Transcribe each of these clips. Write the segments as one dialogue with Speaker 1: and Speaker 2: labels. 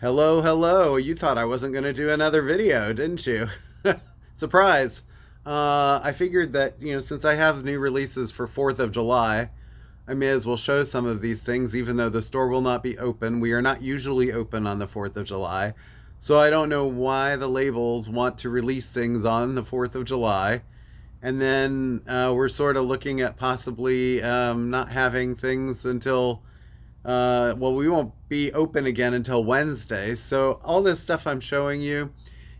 Speaker 1: Hello, hello. You thought I wasn't going to do another video, didn't you? Surprise. I figured that, since I have new releases for 4th of July, I may as well show some of these things, even though the store will not be open. We are not usually open on the 4th of July. So I don't know why the labels want to release things on the 4th of July. And then we're sort of looking at possibly not having things until well, we won't be open again until Wednesday. So, all this stuff I'm showing you,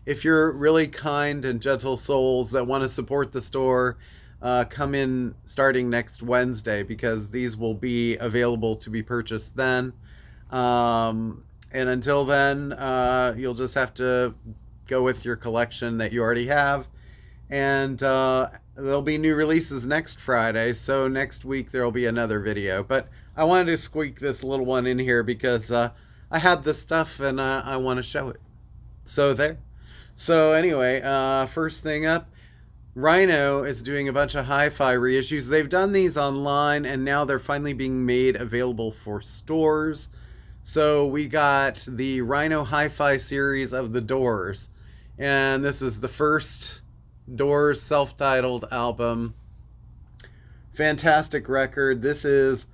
Speaker 1: if you're really kind and gentle souls that want to support the store, come in starting next Wednesday because these will be available to be purchased then. And until then, you'll just have to go with your collection that you already have. And there'll be new releases next Friday, so next week there'll be another video. But I wanted to squeak this little one in here because I had this stuff and I want to show it. So there. So anyway, first thing up, Rhino is doing a bunch of hi-fi reissues. They've done these online and now they're finally being made available for stores. So we got the Rhino Hi-Fi series of the Doors. And this is the first Doors self-titled album. Fantastic record. This is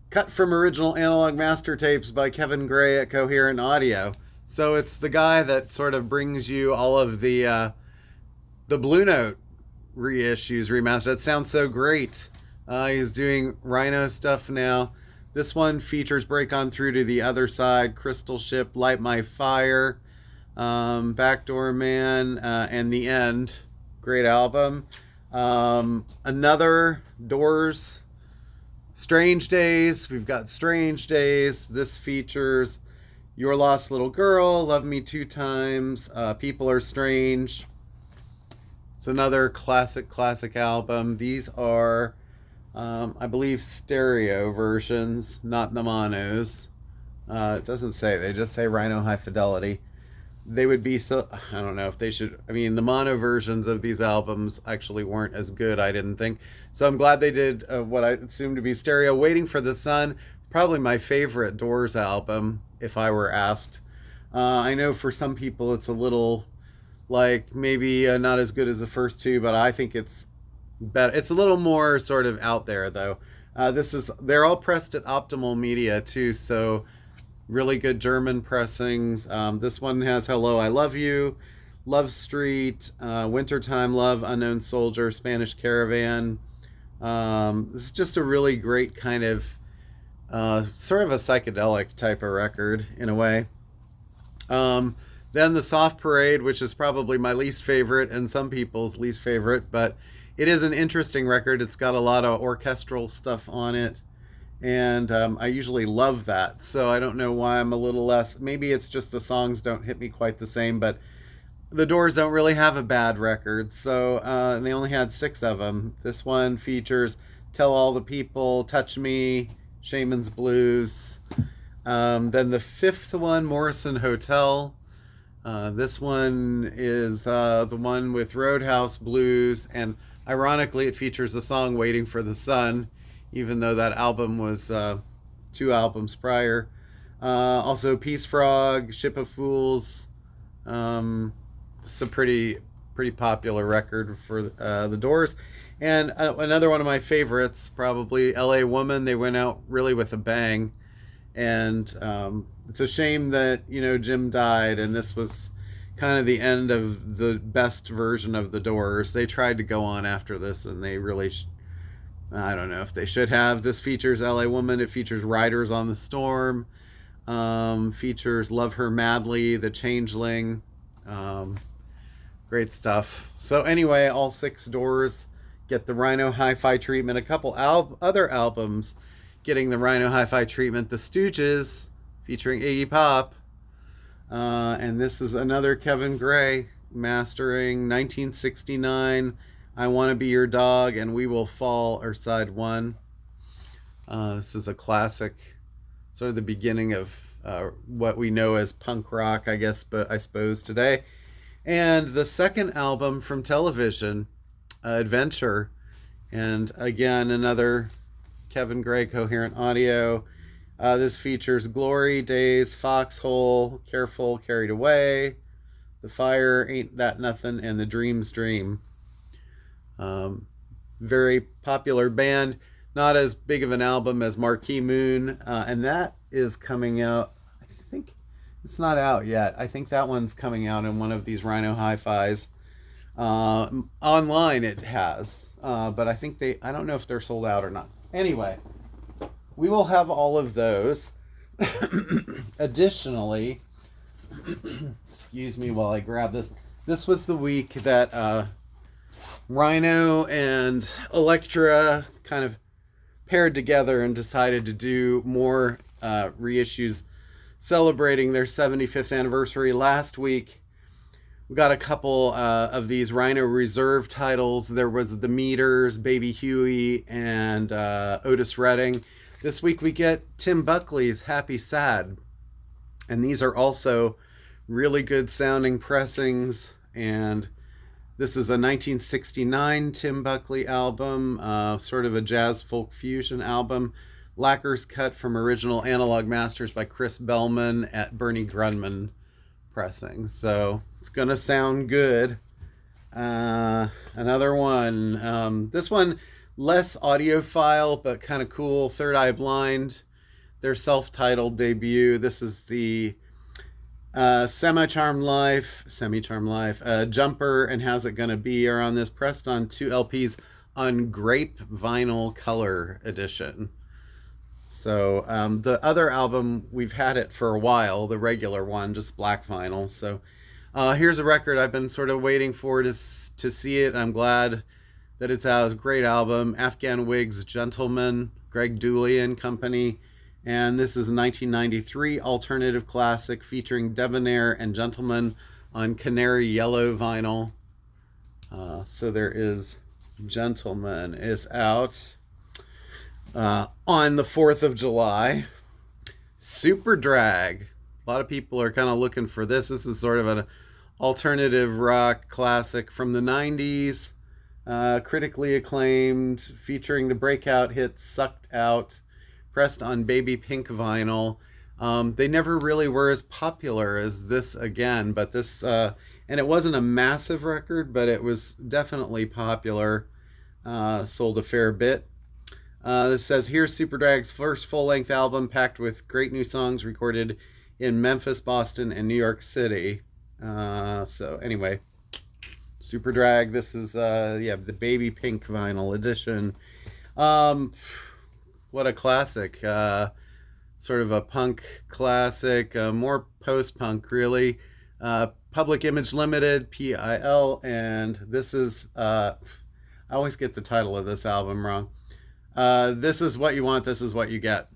Speaker 1: cut from original analog master tapes by Kevin Gray at Coherent Audio. So it's the guy that sort of brings you all of the Blue Note reissues, remastered. That sounds so great. He's doing Rhino stuff now. This one features Break On Through to the Other Side, Crystal Ship, Light My Fire, Backdoor Man, and The End. Great album. Another Doors, Strange Days. We've got Strange Days. This features Your Lost Little Girl, Love Me Two Times, People Are Strange. It's another classic album. These are, I believe, stereo versions, not the monos. It doesn't say. They just say Rhino High Fidelity. They would be so, I don't know if they should, I mean, the mono versions of these albums actually weren't as good, I didn't think. So I'm glad they did what I assume to be stereo. Waiting for the Sun, probably my favorite Doors album, if I were asked. I know for some people it's a little, like, maybe not as good as the first two, but I think it's better. It's a little more sort of out there, though. They're all pressed at Optimal Media, too, so really good German pressings. This one has Hello, I Love You, Love Street, Wintertime Love, Unknown Soldier, Spanish Caravan. This is just a really great kind of sort of a psychedelic type of record in a way. Then the Soft Parade, which is probably my least favorite and some people's least favorite, but it is an interesting record. It's got a lot of orchestral stuff on it. And I usually love that, so I don't know why I'm a little less. Maybe it's just the songs don't hit me quite the same, but the Doors don't really have a bad record, so they only had 6 of them. This one features Tell All the People, Touch Me, Shaman's Blues. Then the 5th one, Morrison Hotel. This one is the one with Roadhouse Blues, and ironically it features the song Waiting for the Sun, even though that album was 2 albums prior. Also Peace Frog, Ship of Fools. It's a pretty popular record for the Doors. And another one of my favorites, probably LA Woman. They went out really with a bang. And it's a shame that, Jim died, and this was kind of the end of the best version of the Doors. They tried to go on after this, and they really I don't know if they should have. This features LA Woman. It features Riders on the Storm. Features Love Her Madly, The Changeling. Great stuff. So anyway, all 6 Doors get the Rhino Hi-Fi treatment. A couple other albums getting the Rhino Hi-Fi treatment. The Stooges, featuring Iggy Pop. And this is another Kevin Gray mastering, 1969. I Want to Be Your Dog, and We Will Fall are side 1. This is a classic, sort of the beginning of what we know as punk rock, I guess, but I suppose today. And the second album from Television, Adventure, and again, another Kevin Gray Coherent Audio. This features Glory, Days, Foxhole, Careful, Carried Away, The Fire, Ain't That Nothing, and The Dream's Dream. Very popular band. Not as big of an album as Marquee Moon, and that is coming out. I think it's not out yet. I think that one's coming out in one of these Rhino Hi-Fis. Online it has, but I think I don't know if they're sold out or not. Anyway, we will have all of those. Additionally, excuse me while I grab this. This was the week that Rhino and Elektra kind of paired together and decided to do more reissues celebrating their 75th anniversary. Last week, we got a couple of these Rhino Reserve titles. There was The Meters, Baby Huey, and Otis Redding. This week we get Tim Buckley's Happy Sad. And these are also really good sounding pressings. And this is a 1969 Tim Buckley album, sort of a jazz folk fusion album. Lacquer's cut from original analog masters by Chris Bellman at Bernie Grunman pressing. So it's going to sound good. Another one. This one, less audiophile, but kind of cool. Third Eye Blind, their self-titled debut. This is the Semi-Charmed Life, Jumper, and How's It Gonna Be are on this, pressed on 2 LPs on grape vinyl color edition. So the other album, we've had it for a while, the regular one, just black vinyl. So here's a record I've been sort of waiting for to see it. I'm glad that it's out. Great album. Afghan Wigs Gentleman, Greg Dooley and Company. And this is a 1993 alternative classic featuring Debonair and Gentleman on canary yellow vinyl. So there is Gentleman is out on the 4th of July. Superdrag. A lot of people are kind of looking for this. This is sort of an alternative rock classic from the 90s. Critically acclaimed, featuring the breakout hit Sucked Out, pressed on baby pink vinyl. They never really were as popular as this again, but this, and it wasn't a massive record, but it was definitely popular. Sold a fair bit. This says, here's Superdrag's first full-length album packed with great new songs recorded in Memphis, Boston, and New York City. So anyway, Superdrag, this is, the baby pink vinyl edition. What a classic. Sort of a punk classic, more post-punk really. Public Image Limited, PIL, and this is, I always get the title of this album wrong. This is what you want, this is what you get.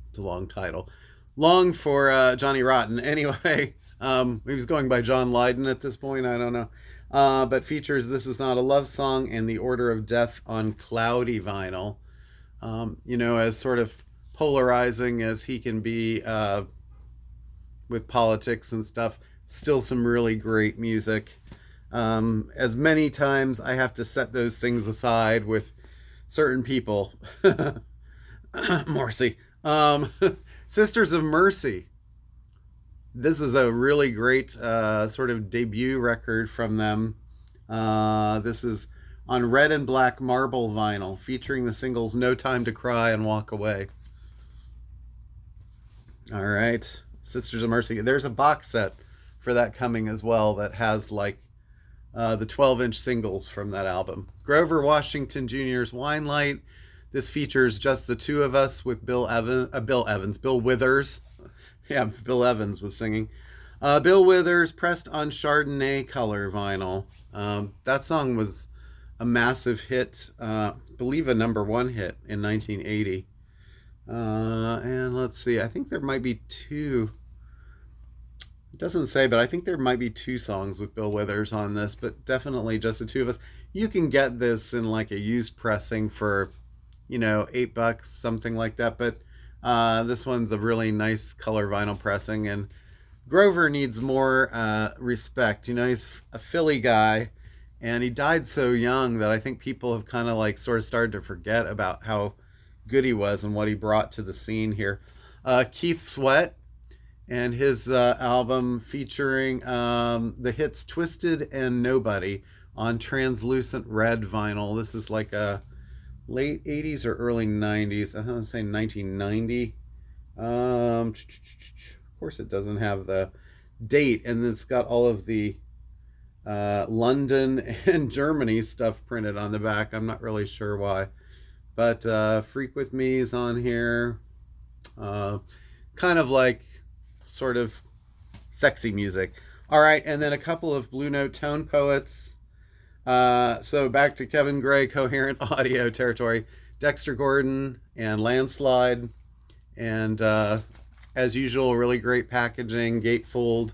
Speaker 1: It's a long title. Long for Johnny Rotten. Anyway, he was going by John Lydon at this point, I don't know. But features This Is Not a Love Song and The Order of Death on cloudy vinyl. As sort of polarizing as he can be with politics and stuff, still some really great music. As many times I have to set those things aside with certain people. Morrissey. Sisters of Mercy. This is a really great sort of debut record from them. This is on red and black marble vinyl, featuring the singles No Time to Cry and Walk Away. All right, Sisters of Mercy. There's a box set for that coming as well that has like the 12-inch singles from that album. Grover Washington Jr.'s Wine Light. This features Just the Two of Us with Bill Withers. Yeah, Bill Evans was singing. Bill Withers, pressed on Chardonnay color vinyl. That song was a massive hit, I believe a #1 hit in 1980. And let's see, I think there might be 2. It doesn't say, but I think there might be 2 songs with Bill Withers on this, but definitely Just the Two of Us. You can get this in like a used pressing for, $8, something like that, but this one's a really nice color vinyl pressing, and Grover needs more respect. He's a Philly guy, and he died so young that I think people have kind of like sort of started to forget about how good he was and what he brought to the scene here. Keith Sweat and his album featuring the hits Twisted and Nobody on translucent red vinyl. This is like a late 80s or early 90s. I'm going to say 1990. Of course, it doesn't have the date, and it's got all of the London and Germany stuff printed on the back. I'm not really sure why. But Freak With Me is on here. Kind of like sort of sexy music. All right, and then a couple of Blue Note tone poets. So back to Kevin Gray, Coherent Audio territory. Dexter Gordon and Landslide. And as usual, really great packaging, gatefold.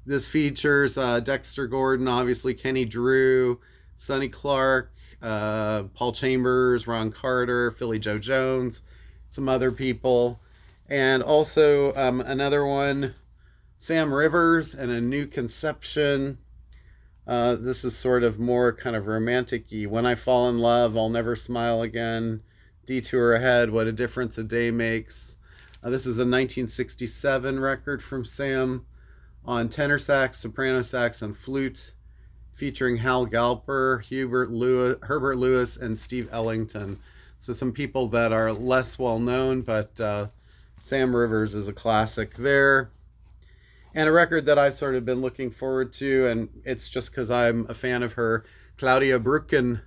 Speaker 1: This features Dexter Gordon, obviously Kenny Drew, Sonny Clark, Paul Chambers, Ron Carter, Philly Joe Jones, some other people. And also another one, Sam Rivers and A New Conception. This is sort of more kind of romantic-y. When I Fall in Love, I'll Never Smile Again. Detour Ahead, What a Difference a Day Makes. This is a 1967 record from Sam on tenor sax, soprano sax, and flute, featuring Hal Galper, Herbert Lewis, and Steve Ellington. So some people that are less well known, but Sam Rivers is a classic there. And a record that I've sort of been looking forward to, and it's just because I'm a fan of her, Claudia Brücken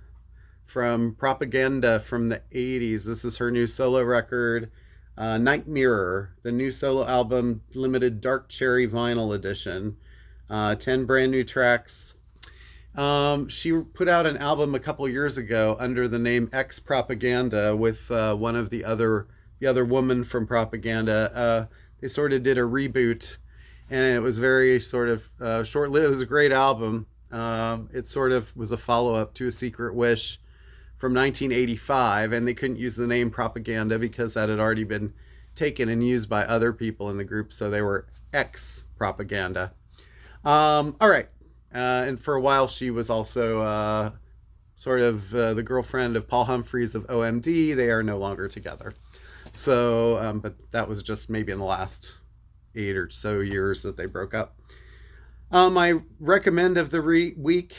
Speaker 1: from Propaganda from the 80s. This is her new solo record, Night Mirror, the new solo album, limited dark cherry vinyl edition. 10 brand new tracks. She put out an album a couple years ago under the name X Propaganda with one of the other woman from Propaganda. They sort of did a reboot, and it was very sort of short-lived. It was a great album. It sort of was a follow-up to A Secret Wish from 1985, and they couldn't use the name Propaganda because that had already been taken and used by other people in the group, so they were X Propaganda. All right. And for a while, she was also sort of the girlfriend of Paul Humphreys of OMD. They are no longer together. So, but that was just maybe in the last 8 or so years that they broke up. My recommend of the week,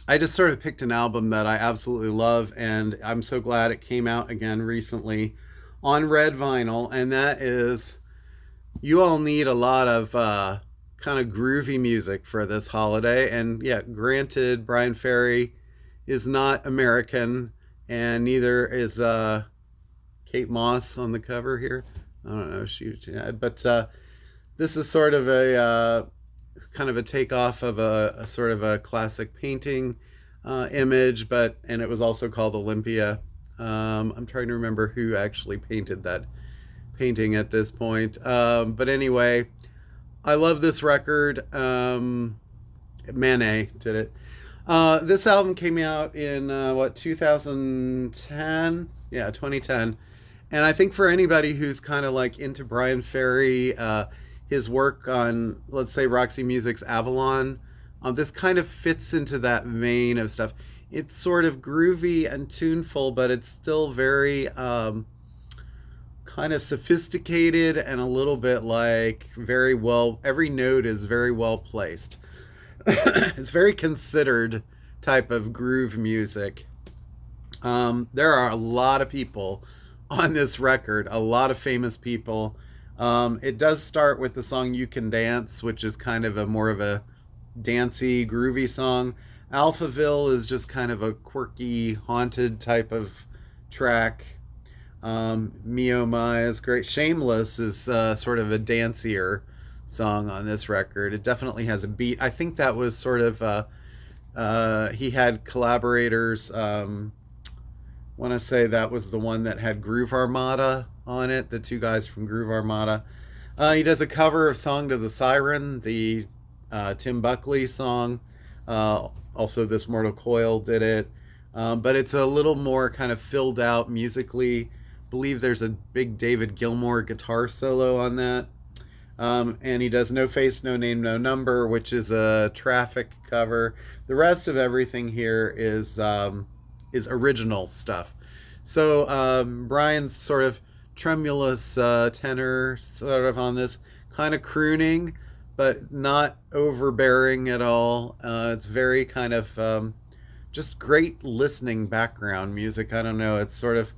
Speaker 1: I just sort of picked an album that I absolutely love, and I'm so glad it came out again recently on red vinyl, and that is You All Need a Lot of kind of groovy music for this holiday. And yeah, granted, Brian Ferry is not American, and neither is Kate Moss on the cover here. I don't know, but this is sort of a kind of a takeoff of a sort of a classic painting image, and it was also called Olympia. I'm trying to remember who actually painted that painting at this point. But anyway, I love this record. Manet did it. This album came out in 2010? Yeah, 2010. And I think for anybody who's kind of like into Brian Ferry, his work on, let's say, Roxy Music's Avalon, this kind of fits into that vein of stuff. It's sort of groovy and tuneful, but it's still very kind of sophisticated and a little bit like very well, every note is very well placed. It's very considered type of groove music. There are a lot of people on this record, a lot of famous people. It does start with the song You Can Dance, which is kind of a more of a dancey, groovy song. Alphaville is just kind of a quirky, haunted type of track. Me Oh My is great. Shameless is sort of a dancier song on this record. It definitely has a beat. I think that was sort of he had collaborators. Want to say that was the one that had Groove Armada on it, the two guys from Groove Armada. He does a cover of Song to the Siren, the Tim Buckley song. Also, This Mortal Coil did it. But it's a little more kind of filled out musically. I believe there's a big David Gilmour guitar solo on that. And he does No Face, No Name, No Number, which is a Traffic cover. The rest of everything here is original stuff. So Brian's sort of tremulous tenor, sort of on this kind of crooning, but not overbearing at all. It's very kind of just great listening background music. I don't know. It's sort of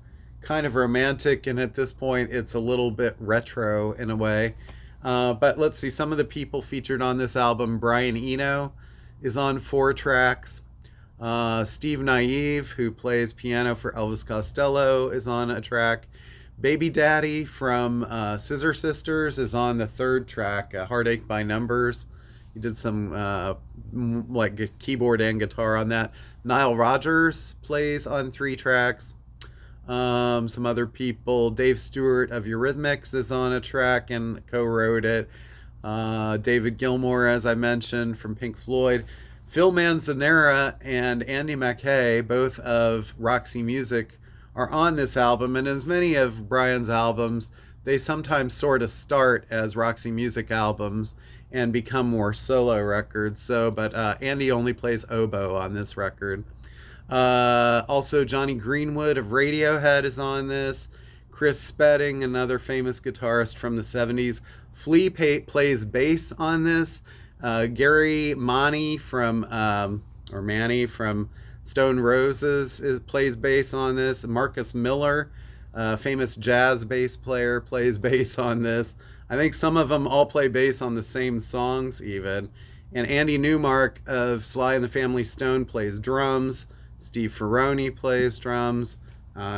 Speaker 1: kind of romantic, and at this point, it's a little bit retro in a way. But let's see, some of the people featured on this album: Brian Eno is on 4 tracks. Steve Naive, who plays piano for Elvis Costello, is on a track. Baby Daddy from Scissor Sisters is on the 3rd track, Heartache by Numbers. He did some like keyboard and guitar on that. Nile Rodgers plays on 3 tracks. Some other people. Dave Stewart of Eurythmics is on a track and co-wrote it. David Gilmour, as I mentioned, from Pink Floyd. Phil Manzanera and Andy McKay, both of Roxy Music, are on this album. And as many of Brian's albums, they sometimes sort of start as Roxy Music albums and become more solo records. So, but Andy only plays oboe on this record. Also, Johnny Greenwood of Radiohead is on this. Chris Spedding, another famous guitarist from the 70s. Flea plays bass on this. Gary Manny from Stone Roses plays bass on this. Marcus Miller, famous jazz bass player, plays bass on this. I think some of them all play bass on the same songs even. And Andy Newmark of Sly and the Family Stone plays drums. Steve Ferroni plays drums.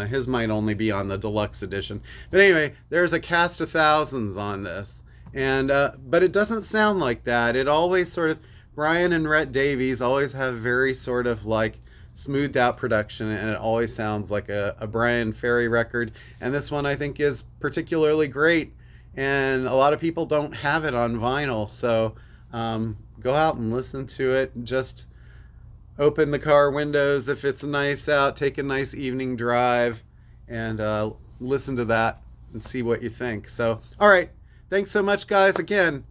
Speaker 1: His might only be on the deluxe edition. But anyway, there's a cast of thousands on this. And but it doesn't sound like that. It always sort of, Brian and Rhett Davies always have very sort of like smoothed out production, and it always sounds like a Brian Ferry record. And this one I think is particularly great, and a lot of people don't have it on vinyl. So go out and listen to it. Just open the car windows if it's nice out, take a nice evening drive, and listen to that and see what you think. So, all right. Thanks so much, guys. Again,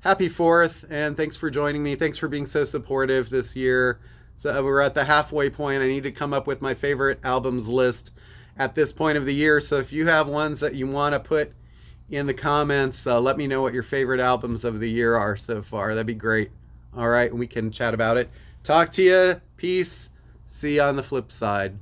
Speaker 1: happy 4th, and thanks for joining me. Thanks for being so supportive this year. So we're at the halfway point. I need to come up with my favorite albums list at this point of the year. So if you have ones that you want to put in the comments, let me know what your favorite albums of the year are so far. That'd be great. All right, and we can chat about it. Talk to you. Peace. See you on the flip side.